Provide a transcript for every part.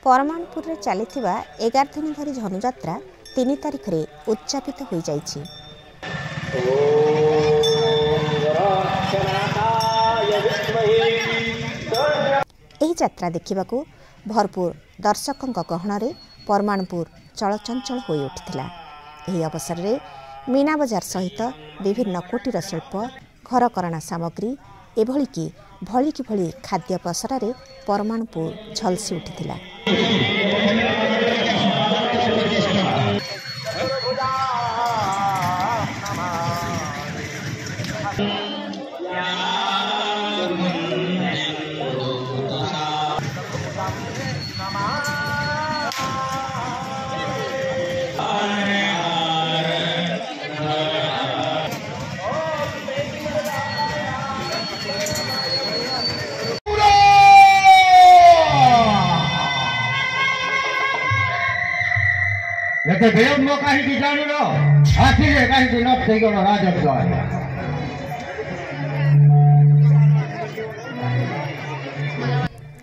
परमाणपुर रे चलीथिबा 11 दिन धरी धनुयात्रा 3 तारिख रे उच्चापित हो जाइछि। एही यात्रा देखिबाकू भरपूर दर्शकों गहन रे परमाणपुर चलचंचल हो उठिथिला। एही अवसर रे मीना बजार सहित विभिन्न कुटीर शिल्प घरकरणा सामग्री एभली कि भली खाद्य पसरा रे परमाणपुर झलसी उठिथिला।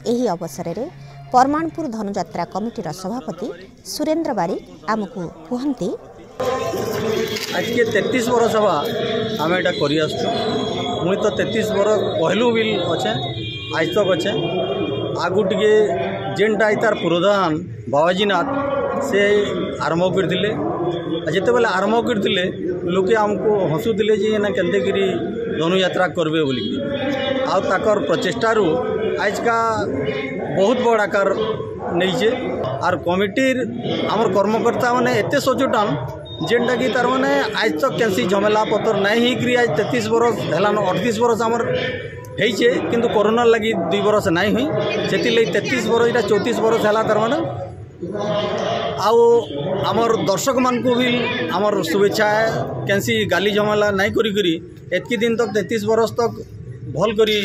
एही अवसर रे परमाणपुर धनुयात्रा कमिटीर सभापति सुरेंद्र बारिक आमको कहते आज के 33 वर्ष हवा आम एटा करी आसु मुई तो 33 वर्ष पहलू भी अच्छे आज तक अच्छे आगु टे जेनटा तार प्रधान बाबाजीनाथ से आरंभ करते जिते बेले आरंभ करते लोके आमको हसुले जे ना केनतेगिरी धनुयात्रा करबे बोलिक आकर प्रचेष्टारू आज का बहुत बड़ आकार नहीं आर कमिटीर आमर कर्मकर्ता मैंने एत सचेतन जेनटा कि तार मैंने आज तक कैंसी झमेला पतर नहीं होकर आज 33 वर्ष हेलान 38 वर्ष आमर होइछे किंतु कोरोना लगी 2 वर्ष नहीं हुई से 33 वर्ष इटा 34 वर्ष है तार मैंने आउ आमर दर्शक मान को भी आमर शुभेच्छा है कैंसी गाली जमेला नहीं करी एतकी दिन तक 33 वर्ष तक भल करी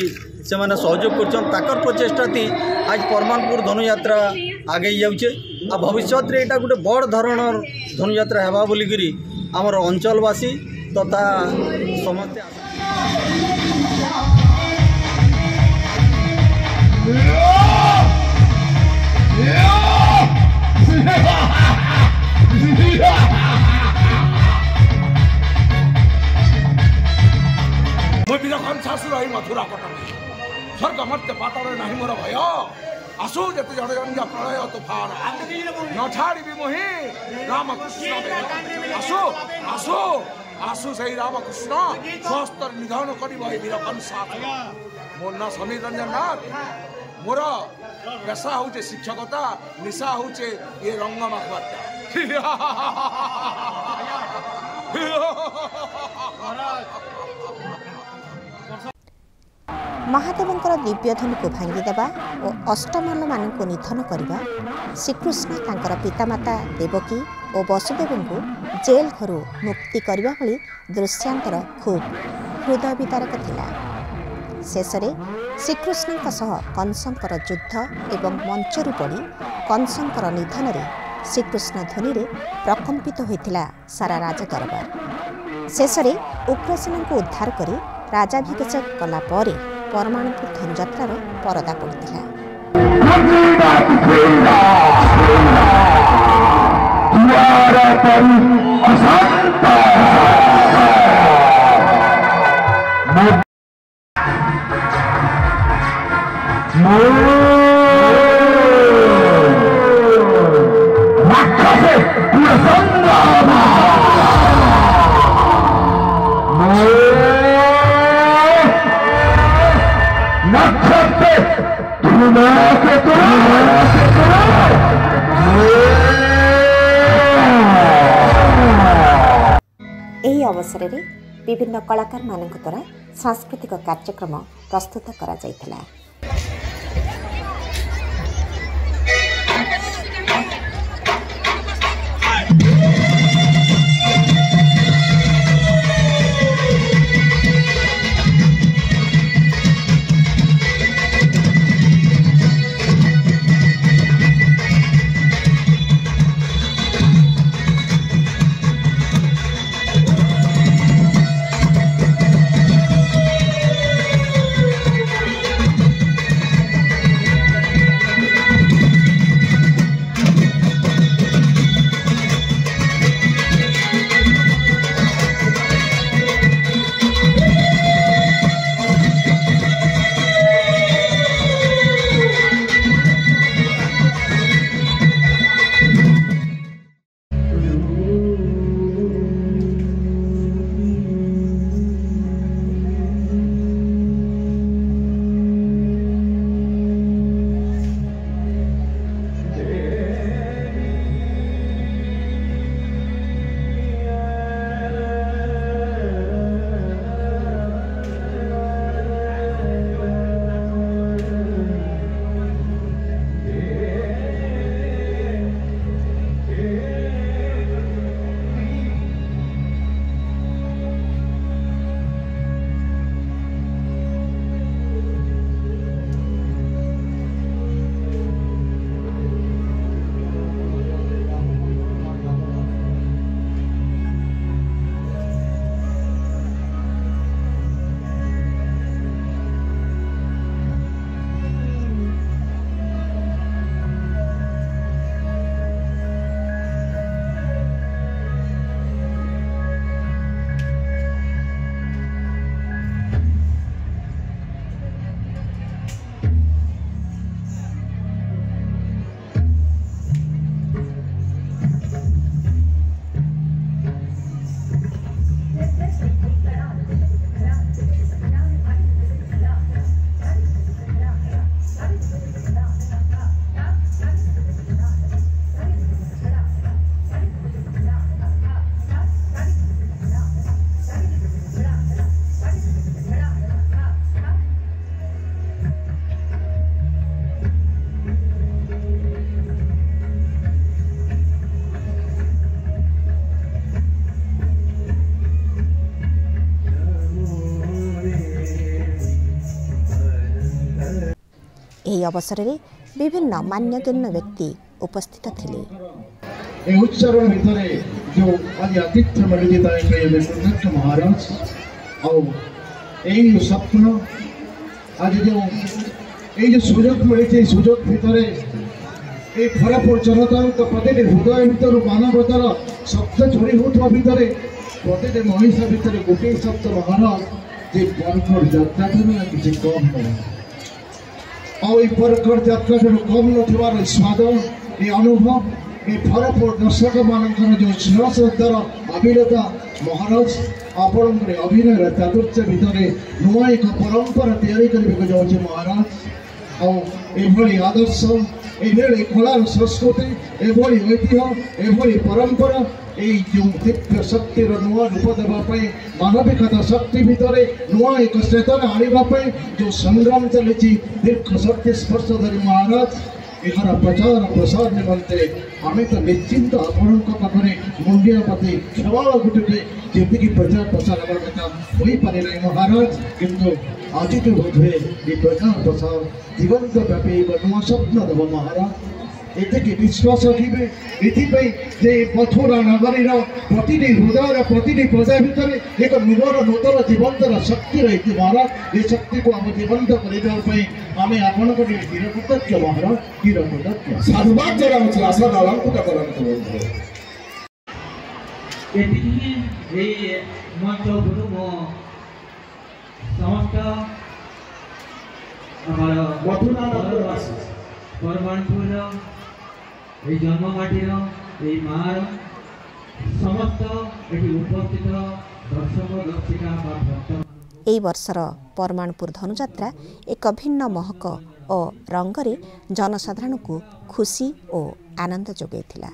से माने सहयोग कर प्रचेष्टा थी आज परमाणपुर धनुयात्रा आगे जाऊे आ भविष्य रे एटा गोटे बड़ धरण धनुयात्रा हेबा बोलिकी आमर अंचलवासी तथा समस्ते मथुरा पटन स्वर्ग मर्त्य पाताल नहीं मोर भय आसु जते जड़जंजा प्रलय तूफान न छाड़ी मोहि रामकृष्ण आसु आसु आसु से रामकृष्ण स्वस्थ निधन कर वीर कंसा मोर ना समीर रंजन नाथ मोर पेशा हूँ शिक्षकता निशा हूँ ये रंग महादेवंकर दिव्य धनु को भांगीदेवा और अष्टमल्ल मानक निधन करने श्रीकृष्ण तांकर पितामाता देवकी और वसुदेव को जेल घर मुक्ति करने भली दृश्यांतर खूब हृदय विदारक थिला। शेष में श्रीकृष्ण कंसंकर युद्ध एवं मंचरू पड़ी कंसंकर निधन में श्रीकृष्ण ध्वनि रे प्रकंपित होता सारा राजदरबार। शेष में उग्रसेन को उद्धार कर राजाभिषेक कलापर परमाणुपुर धनुयात्रार परदा पड़ता। एही अवसर में विभिन्न कलाकार मानक द्वारा सांस्कृतिक कार्यक्रम प्रस्तुत करा जायथिला। ଏହି ଅବସରରେ ବିଭିନ୍ନ ମାନ୍ୟଗଣ୍ୟ ବ୍ୟକ୍ତି ଉପସ୍ଥିତ ଥିଲେ। এই উচ্চারণ ভিতরে যে আজ আতিথ্য মিলিছে তাই কৃতজ্ঞ মহারাজ ଆଉ এই স্বপ্ন আজ যে এই যে সুযোগ মিলিছে এই সুযোগ ভিতরে এই খরাপুর জনতাଙ୍କ প্রতিটি হৃদয় ভিতর মানবতার শব্দ ঝরি হউଥିବା ভিতরে প্রতিটি মহিষা ভিতরে গোটিଏ শব্দ মহারাজ যে বরকর যাত্রাଠାରୁ କିଛି কম নয় ଆଉ এই বরকর যাত্রাଠାରୁ কম নଥିବାର ସ୍ୱାଦ এই ଅନୁଭବ এই ভরপুর দর্শক মানଙ୍କର ଯେଉଁ ସ୍ନେହ ଶ୍ରଦ୍ଧାର ଆବିଳତା ମହାରାଜ ଆପଣଙ୍କର ଅଭିନୟର ଚାତୁର୍ଯ୍ୟ ଭିତରେ ନୂଆ ଏକ ପରମ୍ପରା ତିଆରି କରିବାକୁ ଯାଉଛି ମହାରାଜ ଆଉ ଏଭଳି ଆଦର୍ଶ ଏଭଳି କଳାର ସଂସ୍କୃତି ଏଭଳି ଐତିହ୍ୟ ଏଭଳି ପରମ୍ପରା এই ଯେଉଁ ଦିବ୍ୟ ଶକ୍ତିର ନୂଆ ରୂପ ଦେବା ପାଇଁ ମାନବିକତା ଶକ୍ତି ଭିତରେ ନୂଆ ଏକ ଚେତନା ଆଣିବା ପାଇଁ ଯେଉଁ ସଂଗ୍ରାମ ଚାଲିଛି ଦୀର୍ଘ ଶକ୍ତି ସ୍ପର୍ଶ ଧରି ମହାରାଜ ଏହାର ପ୍ରଚାର ପ୍ରସାର ନିମନ୍ତେ ଆମେ ତ ନିଶ୍ଚିନ୍ତ ଆପଣଙ୍କ ପାଖରେ ମୁଣ୍ଡିଆ ପାତି କେବଳ ଗୋଟେ ଯେତିକି ପ୍ରଚାର ପ୍ରସାର ହେବା କଥା ହୋଇପାରେ ନାହିଁ ମହାରାଜ କିନ୍ତୁ ଆଜିଠୁ ବୋଧହୁଏ ଏ ପ୍ରଚାର ପ୍ରସାର ଜୀବନ୍ତ ବ୍ୟାପୀ ଏକ ନୂଆ ସ୍ୱପ୍ନ ଦେବ ମହାରାଜ ଏତିକି ବିଶ୍ୱାସ ରଖିବେ ଏଥିପାଇଁ ଯେ ମଥୁରା ନଗରୀର ପ୍ରତିଟି ହୃଦୟର ପ୍ରତିଟି ପ୍ରଜା ଭିତରେ ଏକ ନୂତନ ଜୀବନ୍ତର ଶକ୍ତି ରହିଛି ମହାରାଜ ଏ ଶକ୍ତିକୁ ଆମେ ଜୀବନ୍ତ କରିବା ପାଇଁ ଆମେ ଆପଣଙ୍କ ଚିର କୃତଜ୍ଞ ମହାରାଜ ଚିର କୃତଜ୍ଞ ସାଧୁବାଦ ଜଣାଉଛି ଆଶା ଅଳଙ୍କୃତ କରନ୍ତୁ ଏତିକି ଏଇ ମଞ୍ଚ ଉପରୁ ମୋ ସମସ୍ତ ଆମର ମଥୁରା ନଗରବାସୀ ପରମାଣପୁରର এই জন্মমাটির এই মার সমস্ত এটি উপস্থিত দর্শক দর্শিকা বা ভক্ত এই বর্ষর পরমাণপুর ধনুযাত্রা এক ভিন্ন মহক ও রঙ্গরে জনসাধারণକୁ ଖୁସି ଓ ଆନନ୍ଦ ଯୋଗାଇଥିଲା।